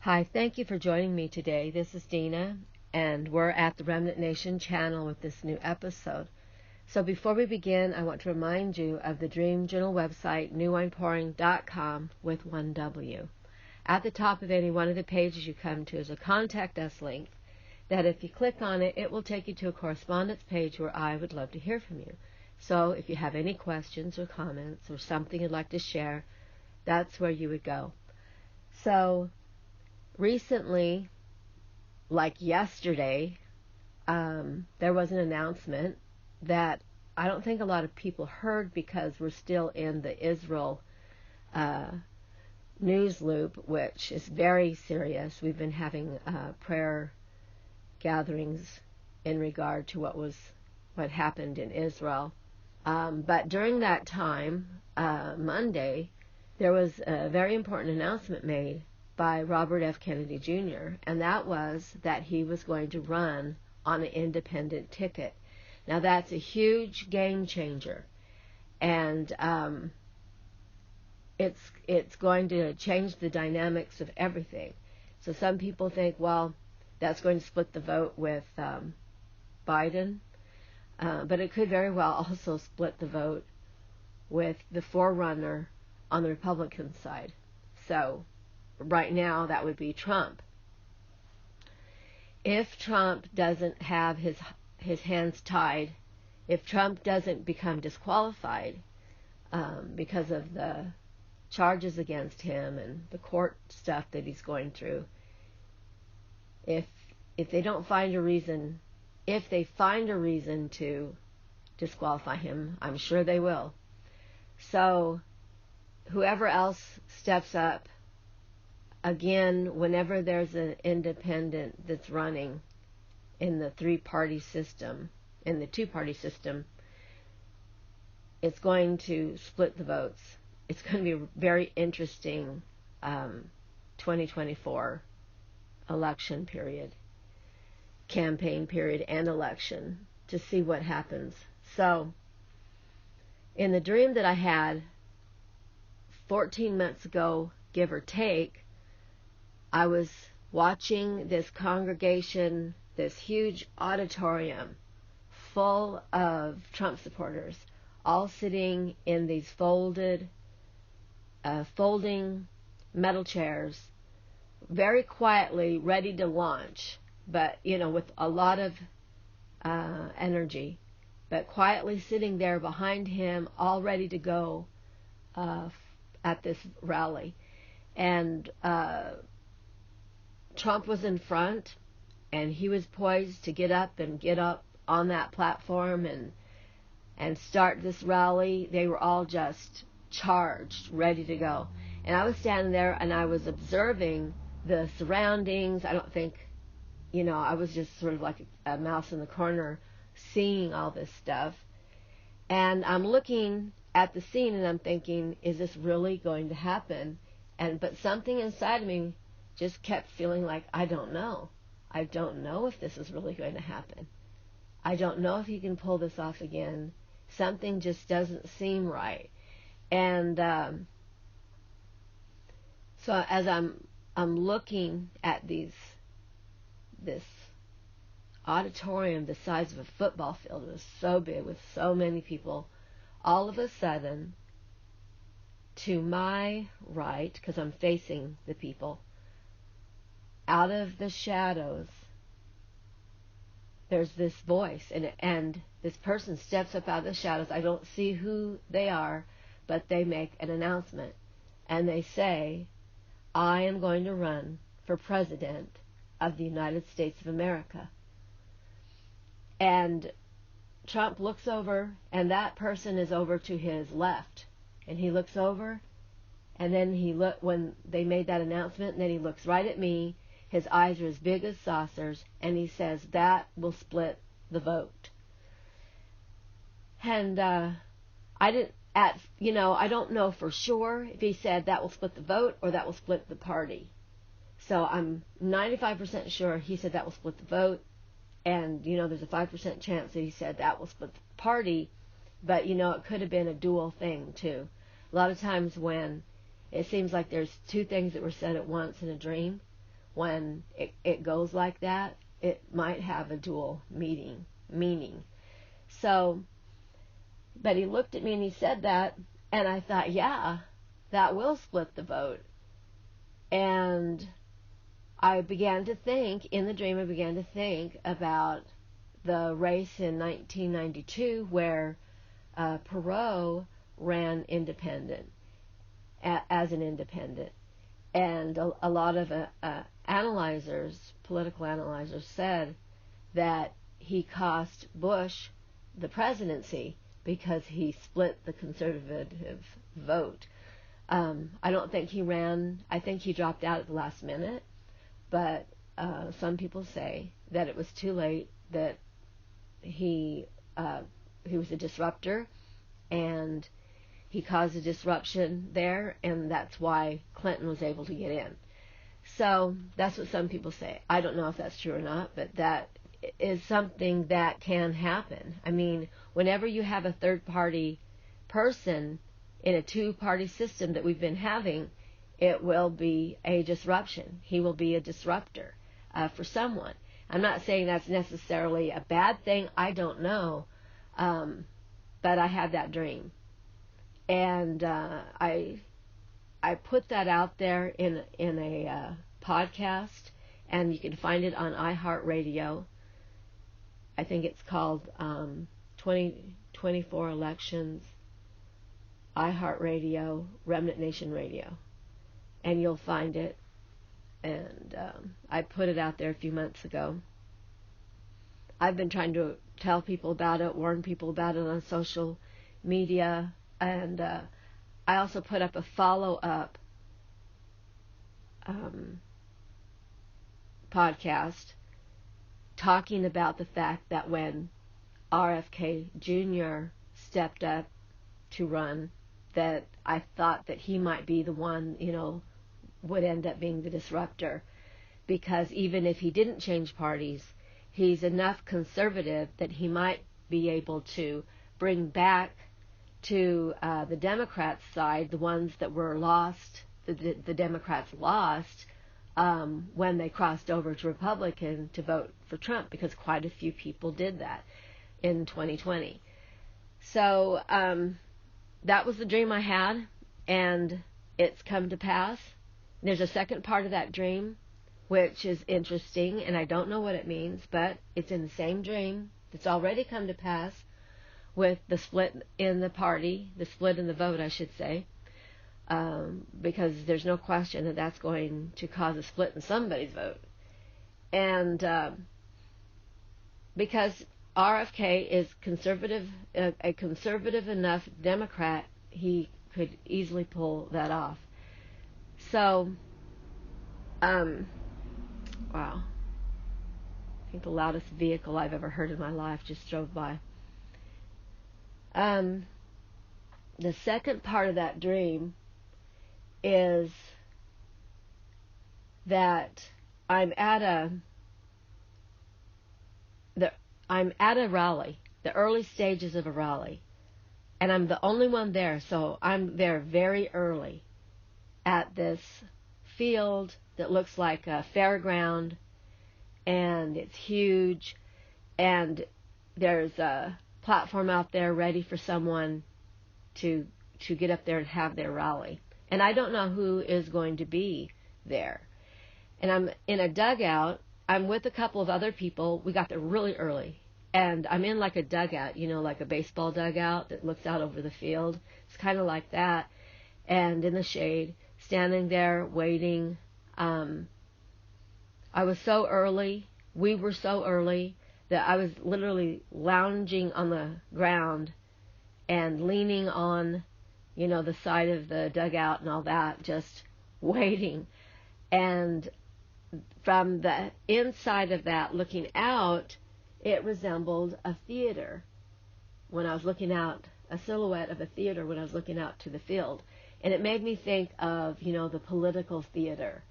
Hi, thank you for joining me today. This is Deana, and we're at the Remnant Nation channel with this new episode. So before we begin, I want to remind you of the Dream Journal website, newwinepouring.com with one W. At the top of any one of the pages you come to is a Contact Us link that if you click on it, it will take you to a correspondence page where I would love to hear from you. So if you have any questions or comments or something you'd like to share, that's where you would go. So recently, like yesterday, there was an announcement that I don't think a lot of people heard because we're still in the Israel news loop, which is very serious. We've been having prayer gatherings in regard to what happened in Israel. But during that time, Monday, there was a very important announcement made by Robert F. Kennedy Jr., and that was that he was going to run on an independent ticket. Now that's a huge game changer, and it's going to change the dynamics of everything. So some people think, well, that's going to split the vote with Biden, but it could very well also split the vote with the forerunner on the Republican side. So right now that would be Trump. If Trump doesn't have his hands tied, if Trump doesn't become disqualified because of the charges against him and the court stuff that he's going through, if they don't find a reason, if they find a reason to disqualify him, I'm sure they will. So whoever else steps up, again, whenever there's an independent that's running in the three-party system, in the two-party system, it's going to split the votes. It's going to be a very interesting 2024 election period, campaign period, and election to see what happens. So, in the dream that I had 14 months ago, give or take, I was watching this congregation, this huge auditorium full of Trump supporters, all sitting in these folding metal chairs, very quietly ready to launch, but, with a lot of energy, but quietly sitting there behind him, all ready to go at this rally. And Trump was in front, and he was poised to get up on that platform and start this rally. They were all just charged, ready to go. And I was standing there, and I was observing the surroundings. I don't think, I was just sort of like a mouse in the corner seeing all this stuff. And I'm looking at the scene, and I'm thinking, is this really going to happen? But something inside of me just kept feeling like, I don't know. I don't know if this is really going to happen. I don't know if he can pull this off again. Something just doesn't seem right. And so as I'm looking at this auditorium the size of a football field, it was so big with so many people, all of a sudden, to my right, because I'm facing the people, out of the shadows, there's this voice, and this person steps up out of the shadows. I don't see who they are, but they make an announcement, and they say, I am going to run for president of the United States of America. And Trump looks over, and that person is over to his left, and he looks over, and then when they made that announcement, and then he looks right at me. His eyes are as big as saucers, and he says, that will split the vote. And I don't know for sure if he said that will split the vote or that will split the party. So I'm 95% sure he said that will split the vote, and, there's a 5% chance that he said that will split the party, but, it could have been a dual thing, too. A lot of times when it seems like there's two things that were said at once in a dream, when it goes like that, it might have a dual meaning. So, but he looked at me and he said that, and I thought, yeah, that will split the vote. And I began to think, in the dream, I began to think about the race in 1992 where Perot ran independent, as an independent. And a lot of political analyzers, said that he cost Bush the presidency because he split the conservative vote. I don't think he ran. I think he dropped out at the last minute. But some people say that it was too late, that he was a disruptor, and he caused a disruption there, and that's why Clinton was able to get in. So that's what some people say. I don't know if that's true or not, but that is something that can happen. I mean, whenever you have a third-party person in a two-party system that we've been having, it will be a disruption. He will be a disruptor for someone. I'm not saying that's necessarily a bad thing. I don't know. But I had that dream. And I put that out there in a podcast, and you can find it on iHeartRadio. I think it's called 2024 Elections, iHeartRadio, Remnant Nation Radio. And you'll find it. And I put it out there a few months ago. I've been trying to tell people about it, warn people about it on social media, and I also put up a follow-up podcast talking about the fact that when RFK Jr. stepped up to run, that I thought that he might be the one, would end up being the disruptor, because even if he didn't change parties, he's enough conservative that he might be able to bring back to the Democrats' side the ones that were lost, the Democrats lost when they crossed over to Republican to vote for Trump, because quite a few people did that in 2020. So that was the dream I had, and it's come to pass. There's a second part of that dream, which is interesting, and I don't know what it means, but it's in the same dream. It's already come to pass with the split in the party, the split in the vote, I should say, because there's no question that that's going to cause a split in somebody's vote. And because RFK is conservative, a conservative enough Democrat, he could easily pull that off. So, wow. I think the loudest vehicle I've ever heard in my life just drove by. The second part of that dream is that I'm at a rally, the early stages of a rally, and I'm the only one there, so I'm there very early at this field that looks like a fairground, and it's huge, and there's a platform out there ready for someone to get up there and have their rally. And I don't know who is going to be there. And I'm in a dugout. I'm with a couple of other people. We got there really early. And I'm in like a dugout, like a baseball dugout that looks out over the field. It's kind of like that. And in the shade, standing there waiting. I was so early. We were so early that I was literally lounging on the ground and leaning on, the side of the dugout and all that, just waiting. And from the inside of that, looking out, it resembled a theater. When I was looking out, a silhouette of a theater when I was looking out to the field. And it made me think of, the political theater.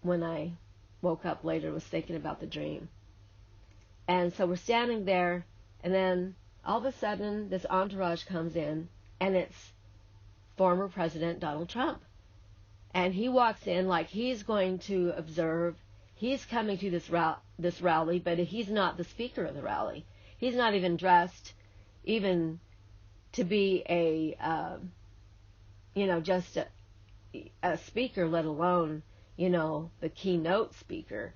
When I woke up later, was thinking about the dream. And so we're standing there, and then all of a sudden this entourage comes in, and it's former President Donald Trump. And he walks in like he's going to observe. He's coming to this rally, but he's not the speaker of the rally. He's not even dressed even to be just a speaker, let alone, the keynote speaker.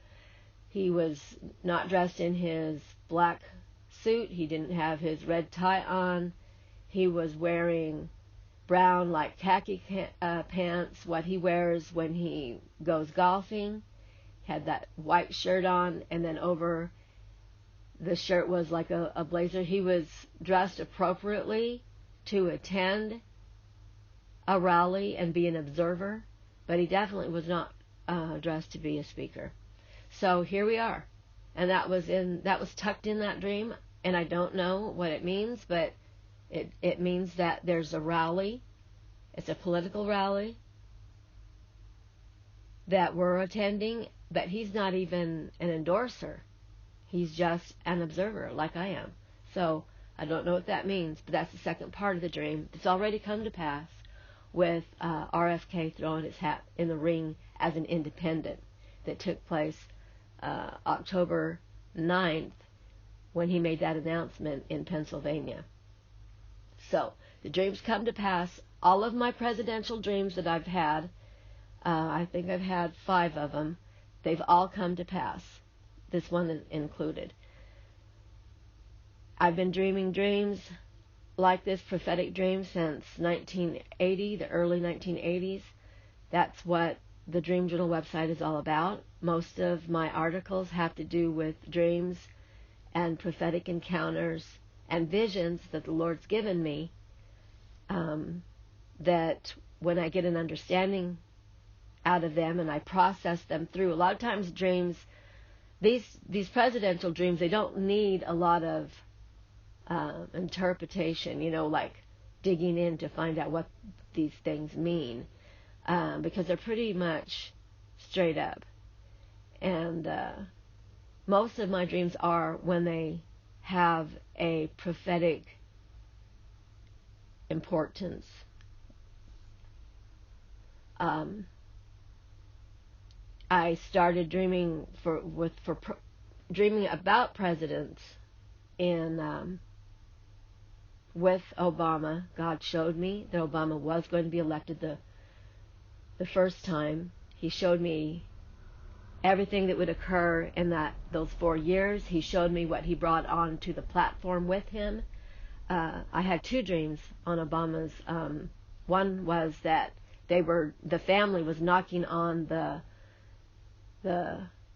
He was not dressed in his black suit. He didn't have his red tie on. He was wearing brown, like khaki pants, what he wears when he goes golfing. Had that white shirt on, and then over the shirt was like a blazer. He was dressed appropriately to attend a rally and be an observer, but he definitely was not dressed to be a speaker. So here we are, and that was tucked in that dream, and I don't know what it means, but it means that there's a rally. It's a political rally that we're attending, but he's not even an endorser. He's just an observer, like I am. So I don't know what that means, but that's the second part of the dream. It's already come to pass with RFK throwing his hat in the ring as an independent that took place October 9th when he made that announcement in Pennsylvania. So the dreams come to pass. All of my presidential dreams that I've had, I think I've had 5 of them, they've all come to pass. This one is included. I've been dreaming dreams like this, prophetic dreams, since 1980, the early 1980s. That's what the Dream Journal website is all about. Most of my articles have to do with dreams and prophetic encounters and visions that the Lord's given me, that when I get an understanding out of them and I process them through. A lot of times dreams, these presidential dreams, they don't need a lot of interpretation, like digging in to find out what these things mean, because they're pretty much straight up. And most of my dreams are when they have a prophetic importance. I started dreaming dreaming about presidents with Obama. God showed me that Obama was going to be elected the first time. He showed me everything that would occur in those 4 years. He showed me what he brought onto the platform with him. I had 2 dreams on Obama's. One was that the family was knocking on the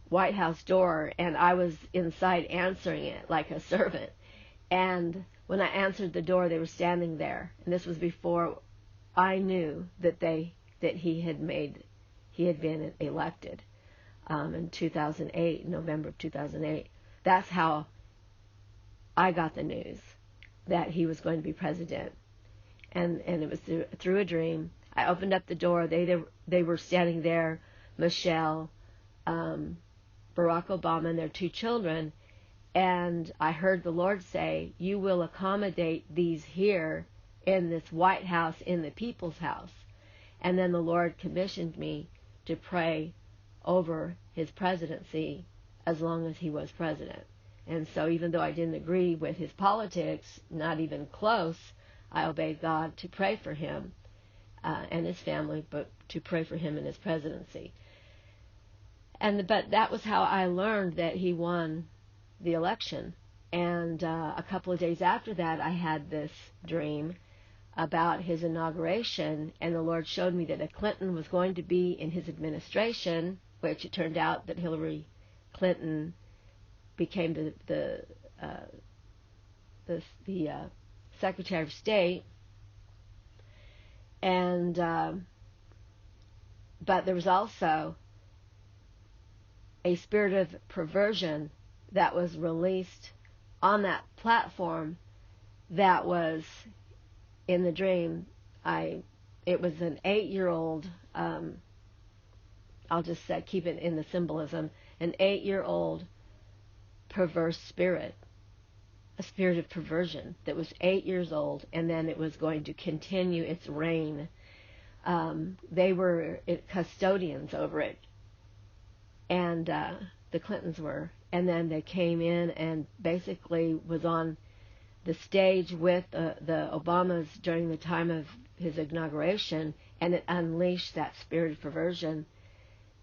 White House door, and I was inside answering it like a servant. And when I answered the door, they were standing there. And this was before I knew that he had been elected in 2008, November of 2008. That's how I got the news that he was going to be president. And it was through a dream. I opened up the door. They were standing there, Michelle, Barack Obama, and their 2 children. And I heard the Lord say, "You will accommodate these here in this White House, in the people's house." And then the Lord commissioned me to pray over his presidency as long as he was president. And so even though I didn't agree with his politics, not even close, I obeyed God to pray for him and his family, but to pray for him in his presidency. But that was how I learned that he won the election. And a couple of days after that, I had this dream about his inauguration, and the Lord showed me that a Clinton was going to be in his administration, which it turned out that Hillary Clinton became the Secretary of State. And but there was also a spirit of perversion that was released on that platform that was in the dream. It was an 8-year-old, I'll just say, keep it in the symbolism, an 8-year-old perverse spirit, a spirit of perversion that was 8 years old, and then it was going to continue its reign They were custodians over it, and the Clintons were. And then they came in and basically was on the stage with the Obamas during the time of his inauguration, and it unleashed that spirit of perversion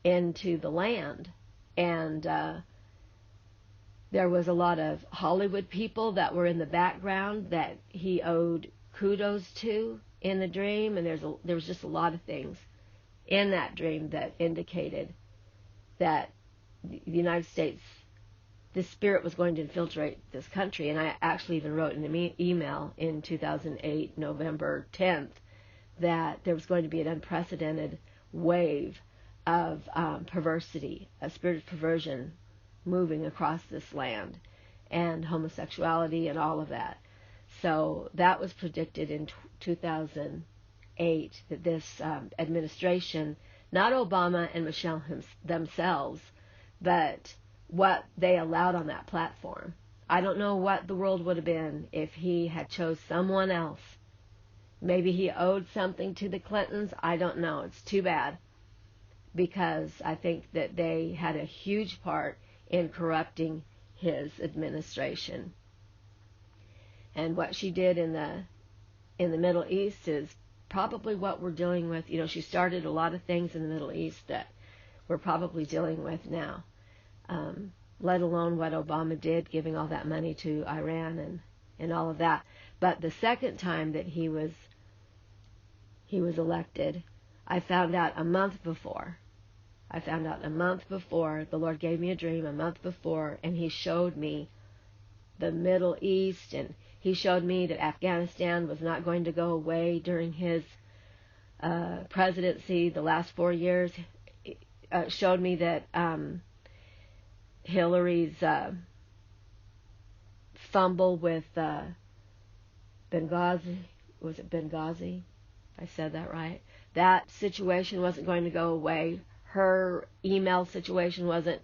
into the land. And there was a lot of Hollywood people that were in the background that he owed kudos to in the dream, and there was just a lot of things in that dream that indicated that the United States, the spirit was going to infiltrate this country. And I actually even wrote in an email in 2008, November 10th, that there was going to be an unprecedented wave of perversity, a spirit of perversion moving across this land, and homosexuality and all of that. So that was predicted in 2008, that this administration, not Obama and Michelle themselves, but what they allowed on that platform. I don't know what the world would have been if he had chose someone else. Maybe he owed something to the Clintons. I don't know. It's too bad, because I think that they had a huge part in corrupting his administration. And what she did in the Middle East is probably what we're dealing with. You know, she started a lot of things in the Middle East that we're probably dealing with now, let alone what Obama did, giving all that money to Iran and all of that. But the second time that he was elected, I found out a month before. The Lord gave me a dream a month before, and he showed me the Middle East, and he showed me that Afghanistan was not going to go away during his presidency the last 4 years. Showed me that Hillary's fumble with Benghazi, was it Benghazi? If I said that right. That situation wasn't going to go away. Her email situation wasn't,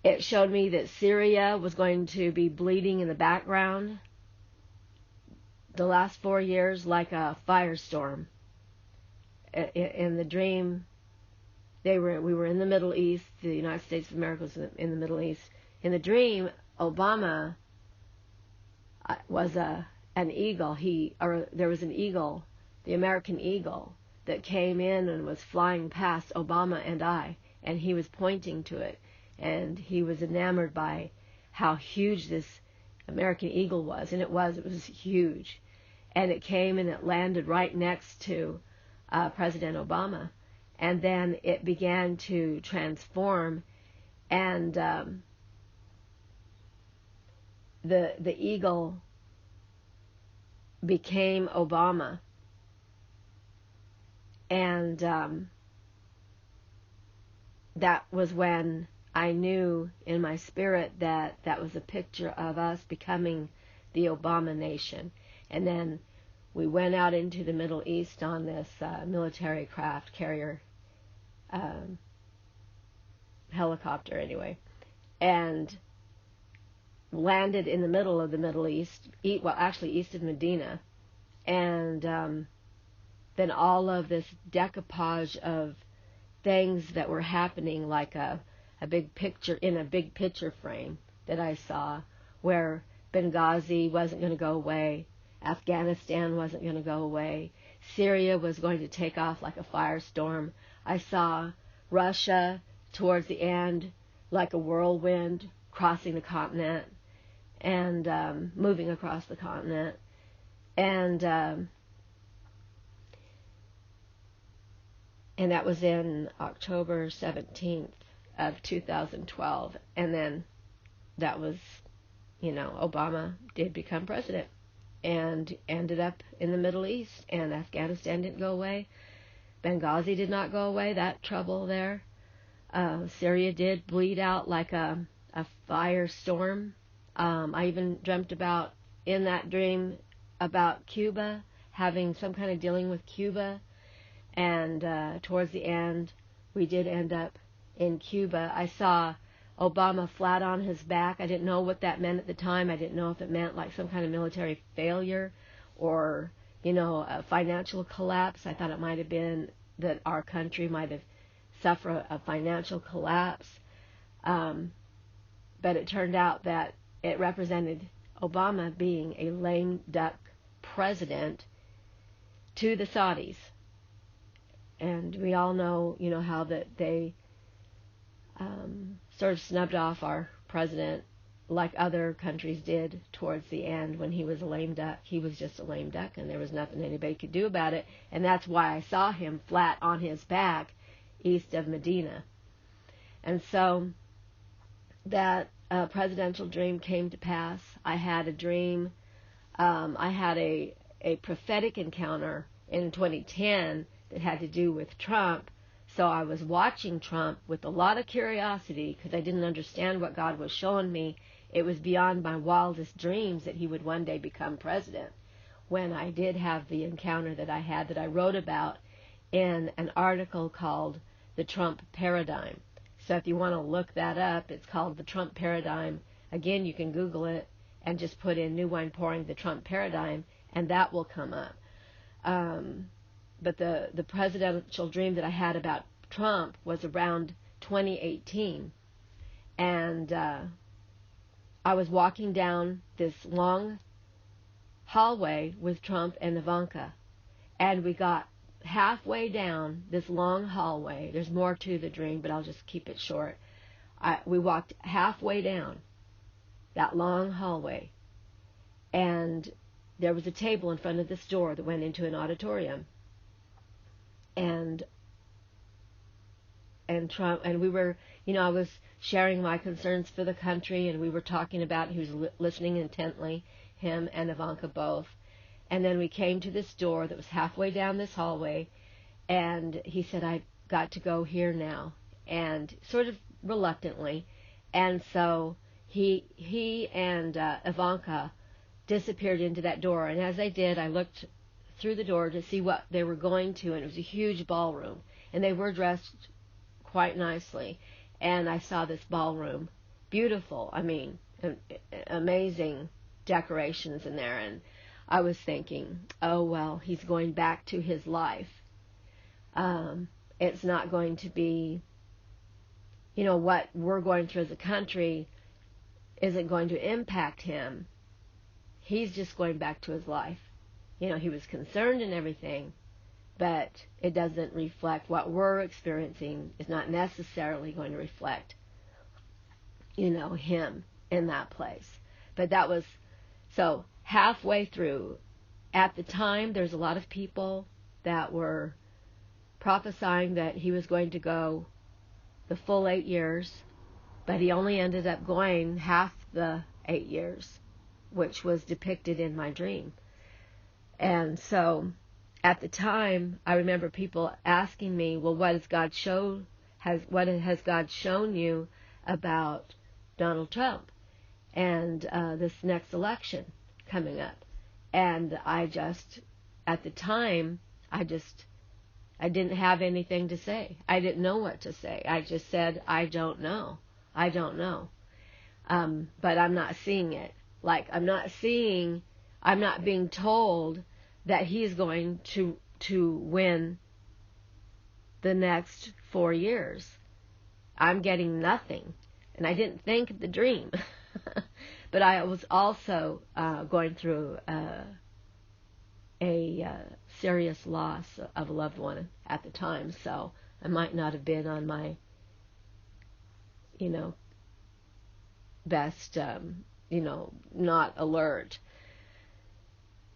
it showed me that Syria was going to be bleeding in the background the last 4 years like a firestorm. In the dream, we were in the Middle East. The United States of America was in the Middle East. In the dream, Obama was an eagle. There was an eagle, the American eagle, that came in and was flying past Obama and I, and he was pointing to it, and he was enamored by how huge this American eagle was, and it was huge, and it came and it landed right next to President Obama, and then it began to transform, and the eagle became Obama. And that was when I knew in my spirit that that was a picture of us becoming the Obama nation. And then we went out into the Middle East on this military craft carrier helicopter anyway, and landed in the middle of the Middle East, east of Medina, and then all of this decoupage of things that were happening, like a big picture in a big picture frame that I saw, where Benghazi wasn't going to go away, Afghanistan wasn't going to go away, Syria was going to take off like a firestorm. I saw Russia towards the end like a whirlwind crossing the continent and moving across the continent, and that was in October 17th of 2012. And then that was, Obama did become president and ended up in the Middle East, and Afghanistan didn't go away. Benghazi did not go away, that trouble there. Syria did bleed out like a firestorm. I even dreamt about, in that dream, about Cuba, having some kind of dealing with Cuba. And towards the end, we did end up in Cuba. I saw Obama flat on his back. I didn't know what that meant at the time. I didn't know if it meant like some kind of military failure or a financial collapse. I thought it might have been that our country might have suffered a financial collapse. But it turned out that it represented Obama being a lame duck president to the Saudis. And we all know, how that they sort of snubbed off our president like other countries did towards the end when he was a lame duck. He was just a lame duck, and there was nothing anybody could do about it. And that's why I saw him flat on his back east of Medina. And so that presidential dream came to pass. I had a dream. I had a prophetic encounter in 2010 that had to do with Trump. So I was watching Trump with a lot of curiosity because I didn't understand what God was showing me. It was beyond my wildest dreams that he would one day become president. When I did have the encounter that I had, that I wrote about in an article called The Trump Paradigm. So if you want to look that up, it's called The Trump Paradigm. Again, you can Google it and just put in New Wine Pouring, The Trump Paradigm, and that will come up. But the presidential dream that I had about Trump was around 2018. And I was walking down this long hallway with Trump and Ivanka. And we got halfway down this long hallway. There's more to the dream, but I'll just keep it short. We walked halfway down that long hallway. And there was a table in front of this door that went into an auditorium. And Trump, and we were, I was sharing my concerns for the country, and we were talking about, he was listening intently, him and Ivanka both. And then we came to this door that was halfway down this hallway, and he said, I've got to go here now, and sort of reluctantly. And so he and Ivanka disappeared into that door, and as they did, I looked through the door to see what they were going to, and it was a huge ballroom, and they were dressed quite nicely. And I saw this ballroom, beautiful, amazing decorations in there, and I was thinking, oh well, he's going back to his life. It's not going to be, what we're going through as a country isn't going to impact him. He's just going back to his life. He was concerned and everything, but it doesn't reflect what we're experiencing, is not necessarily going to reflect, him in that place. But that was, so halfway through, at the time, there's a lot of people that were prophesying that he was going to go the full 8 years, but he only ended up going half the 8 years, which was depicted in my dream. And so at the time, I remember people asking me, well, what has God shown you about Donald Trump and this next election coming up? And at the time, I didn't have anything to say. I didn't know what to say. I just said, I don't know. But I'm not seeing it. I'm not being told that he's going to win the next 4 years. I'm getting nothing. And I didn't think of the dream. But I was also going through a serious loss of a loved one at the time. So I might not have been on my, best, not alert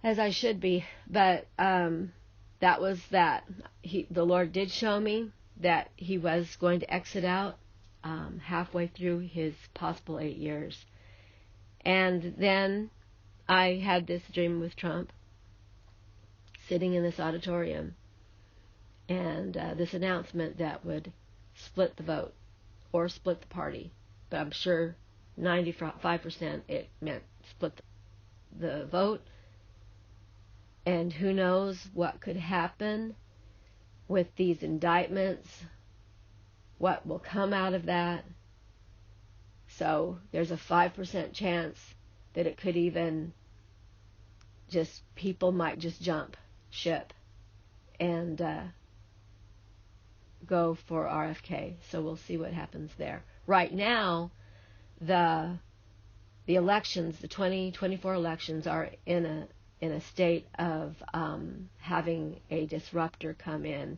as I should be. But that was that. The Lord did show me that he was going to exit out halfway through his possible 8 years. And then I had this dream with Trump sitting in this auditorium, and this announcement that would split the vote or split the party. But I'm sure 95% it meant split the vote. And who knows what could happen with these indictments, what will come out of that. So there's a 5% chance that it could even just people might just jump ship and go for RFK. So we'll see what happens there. Right now, the elections, the 2024 elections, are in a state of having a disruptor come in.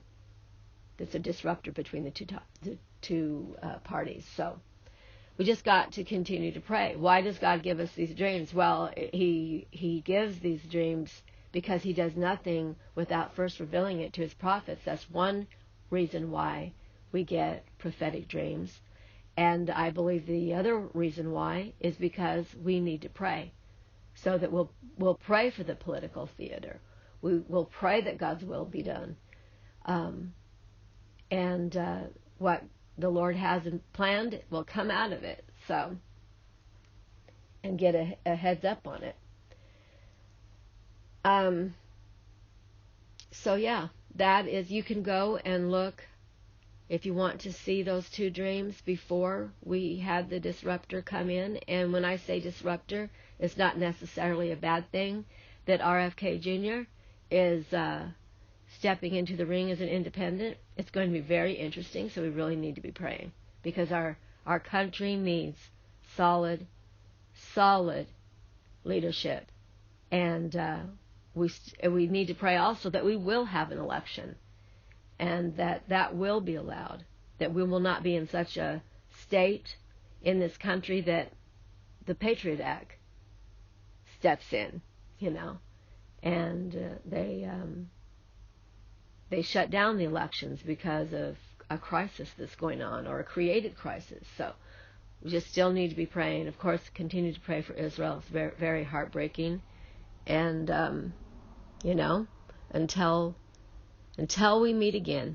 That's a disruptor between the two parties. So we just got to continue to pray. Why does God give us these dreams? Well, He gives these dreams because He does nothing without first revealing it to His prophets. That's one reason why we get prophetic dreams. And I believe the other reason why is because we need to pray, so that we'll pray for the political theater. We'll pray that God's will be done, and what the Lord has planned will come out of it. So, and get a heads up on it. So yeah, that is. You can go and look. If you want to see those two dreams before we had the disruptor come in, and when I say disruptor, it's not necessarily a bad thing, that RFK Jr. is stepping into the ring as an independent. It's going to be very interesting, so we really need to be praying, because our country needs solid leadership, and we need to pray also that we will have an election, and that will be allowed, that we will not be in such a state in this country that the Patriot Act steps in, and they shut down the elections because of a crisis that's going on, or a created crisis. So we just still need to be praying. Of course, continue to pray for Israel. It's very, very heartbreaking, and until we meet again,